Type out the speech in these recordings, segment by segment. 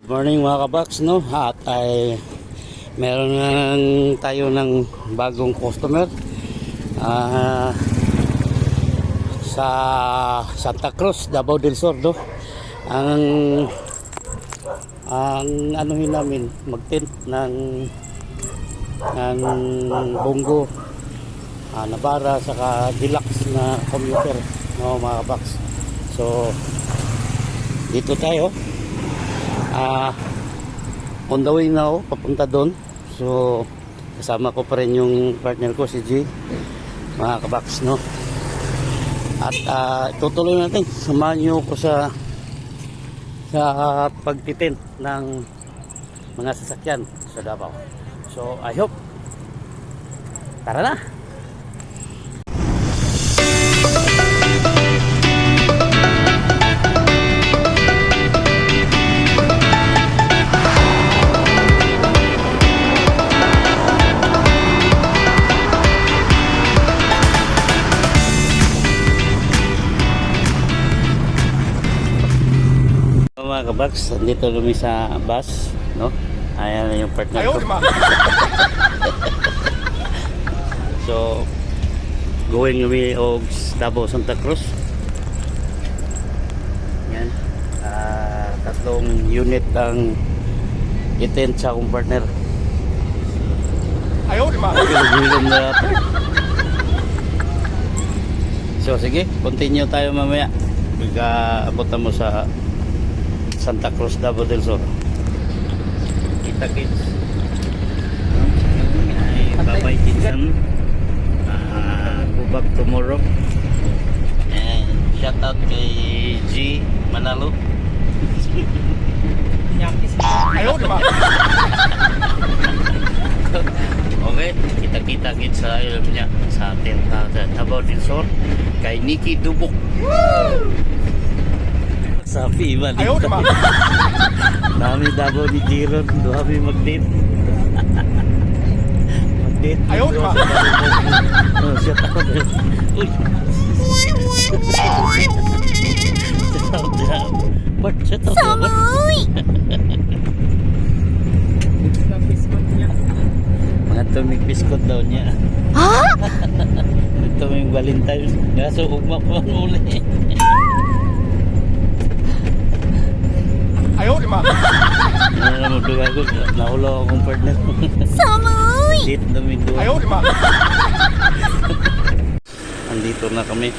Morning mga kabaks, no? At ay meron na tayo ng bagong customer sa Santa Cruz, Davao del Sur, no? Ang anuhin namin mag-tent ng bongo, nabara saka deluxe na commuter, no mga kabaks. So dito tayo. On the way na ako, papunta doon. So, kasama ko pa rin yung partner ko, si G, mga kabaks, no? At tutuloy natin. Samahan nyo ko sa pagtitent ng mga sasakyan sa Davao. So, I hope. Tara na! Mga kabaks, dito kami sa bus, no? Ayan yung partner ko. So, going kami og Davao, Santa Cruz. Yan. Tatlong unit ang itent sa akong partner. Ayaw, di ba? So, sige, continue tayo mamaya. Pagka-abot mo sa Santa Cruz, Davao del Sur. Kita kids. Bye-bye Kitsan. Go back tomorrow. And shout out kay G Manalo. Ayaw diba? Okay, kita-kita kids sa alam niya sa atin sa Davao del Sur kay Nikki Dubok. Sapi, balik. Ayaw naman. Dami Davao ni Jiron. Dami mag-date. Mag-date. Ayaw naman. Oh, shut up. Uy. Shut up. What? Shut up. Samoy! Mga tumig biskot daw niya. Ha? Tumig Valentine's. Kaso ugma pa uli. Ayaw, di ba? Ano mo duga ko? Naulo akong partner. Samoy! Dito namin doon. Ayaw, di ba? Andito na kami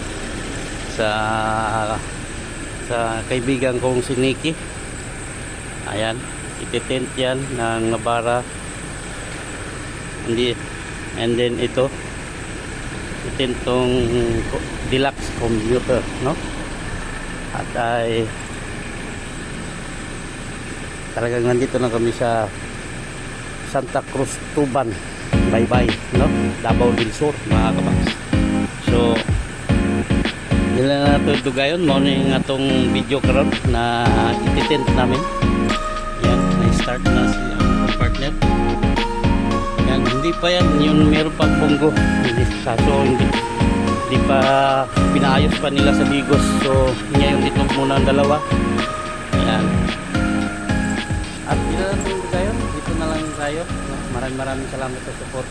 sa kaibigan kong si Nikki. Ayan, ititent yan ng nabara. And then ito itintong deluxe commuter, no? At ay talagang nandito na kami sa Santa Cruz, Tuban. Bye-bye, no? Davao del Sur, mga kabaks. So, yun lang na ito gayon. Muna yung atong video karon na ititent namin. Yan, na-start na siya partner. Yan, hindi pa yan. Yung meron pang bongo. Hindi pa pinaayos pa nila sa Bigos. So, ngayon dito muna ang dalawa. Yan. At dito na lang tayo. Maraming salamat sa support.